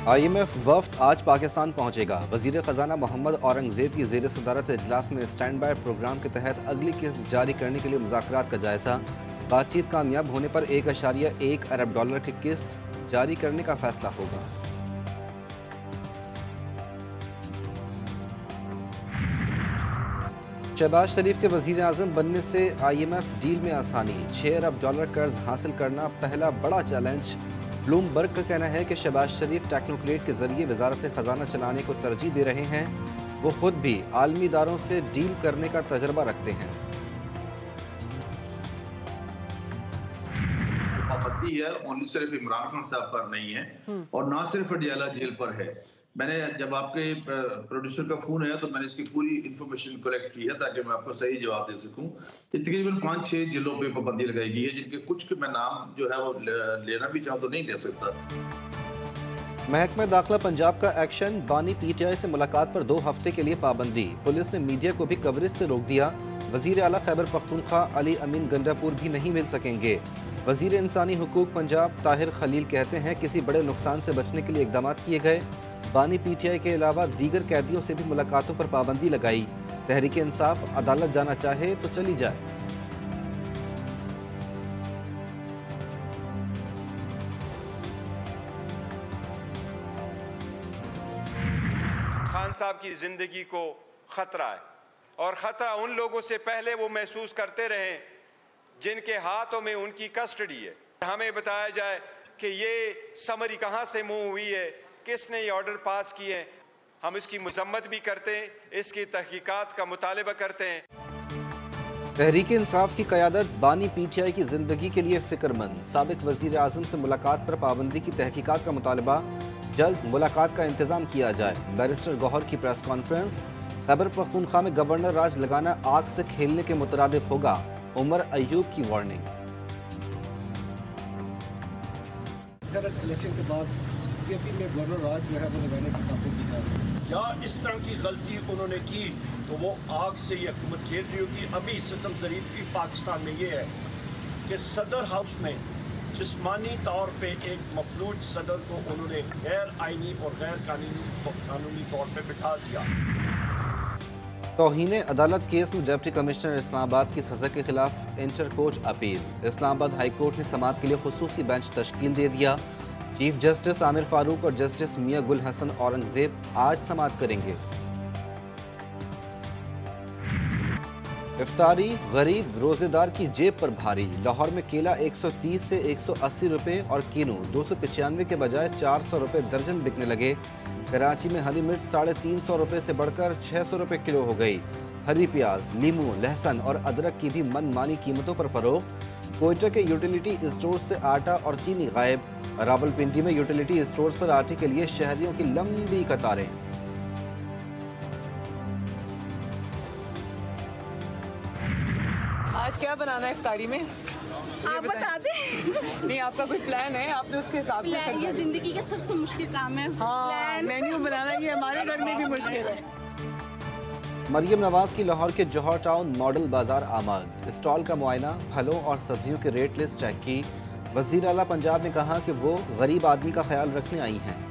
IMF वफ्द आज पाकिस्तान पहुंचेगा। वजीर खजाना मोहम्मद औरंगजेब की जेर सदारत इजलास में स्टैंड बाय प्रोग्राम के तहत अगली किस्त जारी करने के लिए मुज़ाकरात का जायजा। बातचीत कामयाब होने पर $1.1 अरब की किस्त जारी करने का फैसला होगा। शहबाज शरीफ के वजीर आज़म बनने से IMF डील में आसानी। $6 अरब कर्ज हासिल करना पहला बड़ा चैलेंज। ब्लूमबर्ग का कहना है कि शहबाज शरीफ टेक्नोक्रेट के जरिए वजारत खजाना चलाने को तरजीह दे रहे हैं। वो खुद भी आलमी इदारों से डील करने का तजर्बा रखते हैं। पाबंदी है ओनली सिर्फ इमरान खान साहब पर नहीं है और ना सिर्फ अडियाला जेल पर है। मैंने जब आपके प्रोड्यूसर का फोन आया तो मैंने इसकी पूरी इंफॉर्मेशन कलेक्ट की है ताकि मैं आपको सही जवाब दे सकूं। तकरीबन 5-6 जिलों पे पाबंदी लगाई गई है, जिनके कुछ के मैं नाम जो है वो लेना भी चाहूँ तो नहीं ले सकता। महकमा दाखिला पंजाब का एक्शन। बानी PTI से मुलाकात पर 2 हफ्ते के लिए पाबंदी। पुलिस ने मीडिया को भी कवरेज से रोक दिया। वजीर आला खैबर पख्तूनख्वा अली अमीन गंडापुर भी नहीं मिल सकेंगे। वजीर इंसानी हुकूक पंजाब ताहिर खलील कहते हैं किसी बड़े नुकसान से बचने के लिए इकदाम किए गए। बानी PTI के अलावा दीगर कैदियों से भी मुलाकातों पर पाबंदी लगाई। तहरीक इंसाफ अदालत जाना चाहे तो चली जाए। खान साहब की जिंदगी को खतरा है और खतरा उन लोगों से पहले वो महसूस करते रहे जिनके हाथों में उनकी कस्टडी है। हमें बताया जाए कि ये समरी कहां से मुंह हुई है, किसने ये ऑर्डर पास किए हैं। हम इसकी मजम्मत भी करते हैं, इसकी तहकीकात का मुतालबा करते हैं। तहरीक इंसाफ की क़यादत बानी PTI की जिंदगी के लिए फिक्रमंद। साबिक वजीर आज़म से मुलाकात पर पाबंदी की तहकीकात का मुतालबा। जल्द मुलाकात का इंतजाम किया जाए। बैरिस्टर गौहर की प्रेस कॉन्फ्रेंस। खैबर पख्तूनख्वा में गवर्नर राज लगाना आग से खेलने के मुतरादिफ होगा। उमर अयूब की वार्निंग। इलेक्शन के बाद PAP में गवर्नर राज जो है वो लगाने की बातें की जा रही है। या इस तरह की गलती उन्होंने की तो वो आग से ये हुकूमत खेल रही होगी। अभी सितम ज़रीफ की पाकिस्तान में ये है कि सदर हाउस में जिस्मानी तौर पे एक मफलूज सदर को उन्होंने गैर आइनी और गैर कानूनी तौर पे बिठा दिया। तौहीन अदालत केस में डिप्टी कमिश्नर इस्लामाबाद की सज़ा के खिलाफ inter court appeal. Islamabad high court ने समाअत के लिए खुसूसी बेंच तश्कील दे दिया। चीफ जस्टिस आमिर फारूक और जस्टिस मियां गुल हसन औरंगजेब आज समाअत करेंगे। इफ्तारी गरीब रोजेदार की जेब पर भारी। लाहौर में केला 130 से 180 रुपए और कीनू 295 के बजाय 400 रुपए दर्जन बिकने लगे। कराची में हरी मिर्च 350 रुपए से बढ़कर 600 रुपए किलो हो गई। हरी प्याज, लीमू, लहसुन और अदरक की भी मनमानी कीमतों पर फरोख्त। कोयटा के यूटिलिटी स्टोर से आटा और चीनी गायब। रावलपिंडी में यूटिलिटी स्टोर्स पर आटे के लिए शहरियों की लंबी कतारें। आज क्या बनाना है इफ्तारी में? आप बता दें। नहीं, आपका कोई प्लान है? आपने उसके हिसाब से प्लान ये जिंदगी का सबसे मुश्किल काम है। हाँ, मेन्यू बनाना ये हमारे घर में भी मुश्किल है। मरियम नवाज की लाहौर के जौहर टाउन मॉडल बाजार आमद। स्टॉल का मुआयना, फलों और सब्जियों की रेट लिस्ट चेक की। वज़ीर आला पंजाब ने कहा कि वो गरीब आदमी का ख्याल रखने आई हैं।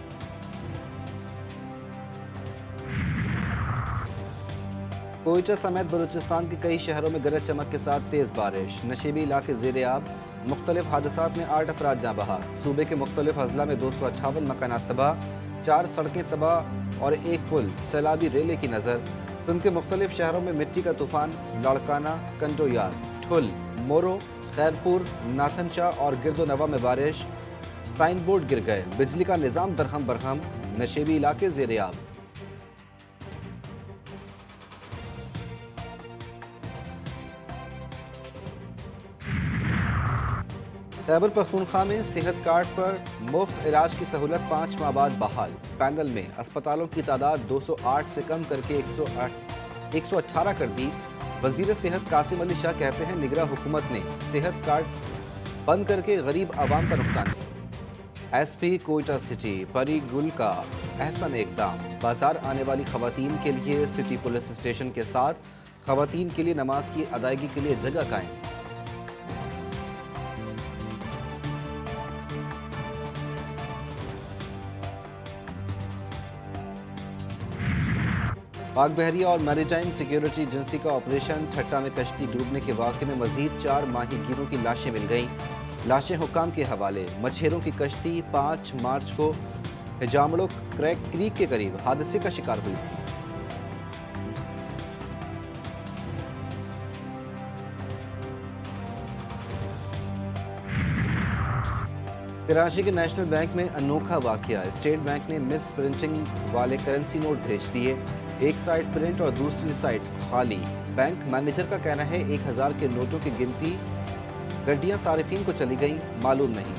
कोयटा समेत बलूचिस्तान के कई शहरों में गरज चमक के साथ तेज़ बारिश। नशीबी इलाके ज़ेर-ए-आब। मुख्तलिफ हादसात में 8 अफराद जाँ बहक। सूबे के मुख्तलिफ अजला में 258 मकानात तबाह, 4 सड़कें तबाह और 1 पुल सैलाबी रेले की नज़र। सिंध के मुख्तलिफ शहरों में मिट्टी का तूफान। लाड़काना, कंटोयार, ठुल, मोरो, खैरपुर, नाथन शाह और गिरदोनवा में बारिश। साइन बोर्ड गिर गए। बिजली का निज़ाम दरहम बरहम। नशीबी इलाके ज़ेर-ए-आब। खैबर पख्तूनख्वा में सेहत कार्ड पर मुफ्त इलाज की सहूलत 5 माह बाद बहाल। पैनल में अस्पतालों की तादाद 208 से कम करके 118 कर दी। वजीर सेहत कासिम अली शाह कहते हैं निगरां हुकूमत ने सेहत कार्ड बंद करके गरीब आवाम का नुकसान किया। SP कोयटा सिटी परी गुल का अहसन इक़दाम। बाजार आने वाली खवातीन के लिए सिटी पुलिस स्टेशन के साथ खवातीन के लिए नमाज की अदायगी के लिए जगह कायम। पाक बहरिया और मैरीटाइम सिक्योरिटी एजेंसी का ऑपरेशन ठट्टा में कश्ती डूबने के वाक़े में मज़ीद 4 माहीगीरों की लाशें मिल गईं। लाशें हुक्काम के हवाले। मछेरों की कश्ती 5 मार्च को हिजामड़ो क्रैक क्रीक के करीब हादसे का शिकार हुई थी। कराची के नेशनल बैंक में अनोखा वाकया। स्टेट बैंक ने मिस प्रिंटिंग वाले करेंसी नोट भेज दिए। एक साइड प्रिंट और दूसरी साइड खाली। बैंक मैनेजर का कहना है 1000 के नोटों की गिनती गड्डियां सारिफीन को चली गई, मालूम नहीं।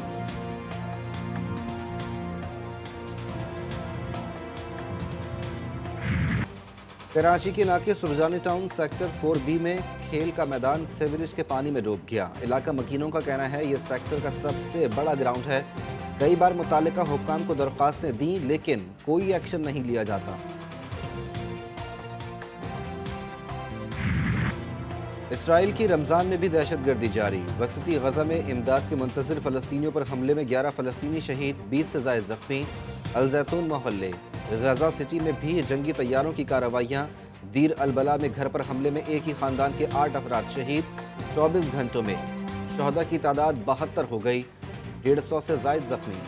कराची के इलाके सुरजानी टाउन सेक्टर 4B में खेल का मैदान सीवरेज के पानी में डूब गया। इलाका मकीनों का कहना है यह सेक्टर का सबसे बड़ा ग्राउंड है। कई बार मुतालिका हुक्काम को दरख्वास्तें दी लेकिन कोई एक्शन नहीं लिया जाता। इसराइल की रमज़ान में भी दहशतगर्दी जारी। वसती गजा में इमदाद के मुंतज़िर फ़लस्तीनियों पर हमले में 11 फ़लस्तीनी शहीद, 20 से ज़ायद ज़ख्मी। अल-ज़ैतून मोहल्ले गजा सिटी में भी जंगी तैयारों की कार्रवाइयाँ। दीर अल-बला में घर पर हमले में एक ही ख़ानदान के 8 अफराद शहीद। 24 घंटों में शहदा की तादाद 72 हो गई, 150 से ज़ायद ज़ख्मी।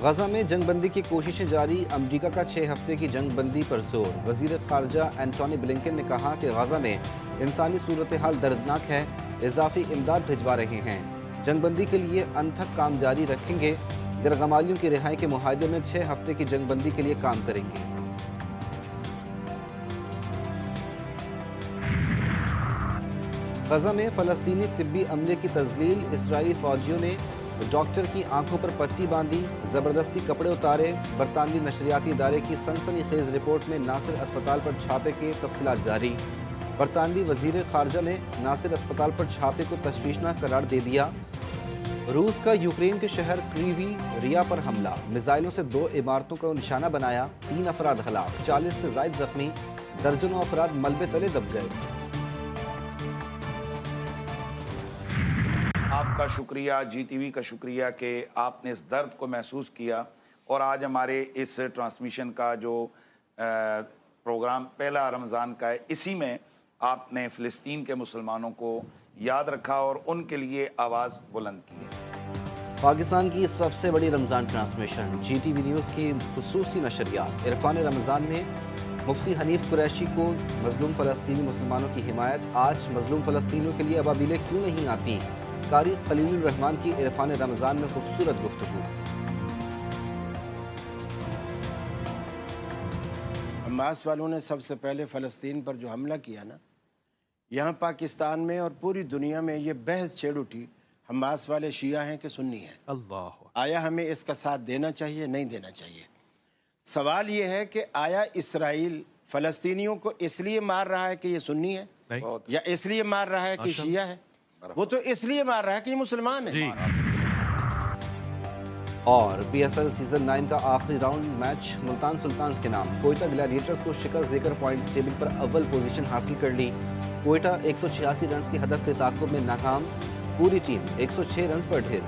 गजा में जंगबंदी की कोशिशें जारी। अमरीका का 6 हफ्ते की जंगबंदी पर जोर। वज़ीर ख़ारजा एंटोनी ब्लिंकन ने कहा कि गजा में इंसानी सूरत हाल दर्दनाक है, इजाफी इमदाद भिजवा रहे हैं। जंगबंदी के लिए अनथक काम जारी रखेंगे। गिरगमालियों की रिहाई के मुआहदे में 6 हफ्ते की जंगबंदी के लिए काम करेंगे। गजा में फ़लस्तीनी तिब्बी अमले की तज़लील। इसराइली फ़ौजियों ने डॉक्टर की आंखों पर पट्टी बांधी, ज़बरदस्ती कपड़े उतारे। बरतानवी नशरियाती इदारे की सनसनीखेज़ रिपोर्ट में नासिर अस्पताल पर छापे के तफसीलात जारी। बरतानवी वज़ीर ख़ारजा ने नासिर अस्पताल पर छापे को तशवीशनाक करार दे दिया। रूस का यूक्रेन के शहर क्रीवी रिया पर हमला। मिसाइलों से 2 इमारतों को निशाना बनाया। 3 अफराद हलाक, 40 से ज़ायद ज़ख्मी। दर्जनों अफराद मलबे तले दब गए। आपका शुक्रिया, GTV का शुक्रिया कि आपने इस दर्द को महसूस किया और आज हमारे इस ट्रांसमिशन का जो प्रोग्राम पहला रमज़ान का है, इसी में आपने फ़लस्तीन के मुसलमानों को याद रखा और उनके लिए आवाज़ बुलंद की है। पाकिस्तान की सबसे बड़ी रमज़ान ट्रांसमिशन GTV न्यूज़ की खुसूसी नशरियात। इरफान रमज़ान में मुफ्ती हनीफ कुरैशी को मज़लूम फ़लस्तीनी मुसलमानों की हिमायत। आज मज़लूम फ़लस्तीनियों के लिए अबाबिलें क्यों नहीं आती? कारी खलीलुर रहमान की इरफान रमज़ान में खूबसूरत गुफ्तगू। हमास वालों ने सबसे पहले फ़लस्तीन पर जो हमला किया ना, यहाँ पाकिस्तान में और पूरी दुनिया में ये बहस छेड़ उठी, हमास वाले शिया हैं कि सुन्नी हैं। अल्लाह, आया हमें इसका साथ देना चाहिए, नहीं देना चाहिए? सवाल ये है कि आया इसराइल फ़लस्तीनियों को इसलिए मार रहा है कि ये सुन्नी है, या इसलिए मार रहा है कि शिया है? वो तो इसलिए मार रहा है कि ये मुसलमान है। और PSL सीजन 9 का आखिरी राउंड मैच मुल्तान सुल्तान्स के नाम। कोयटा ग्लैडिएटर्स को शिकस्त देकर पॉइंट्स टेबल पर अव्वल पोजीशन हासिल कर ली। कोयटा 186 रन के हदफ के ताक़ुब में नाकाम। पूरी टीम 106 रन पर ढेर।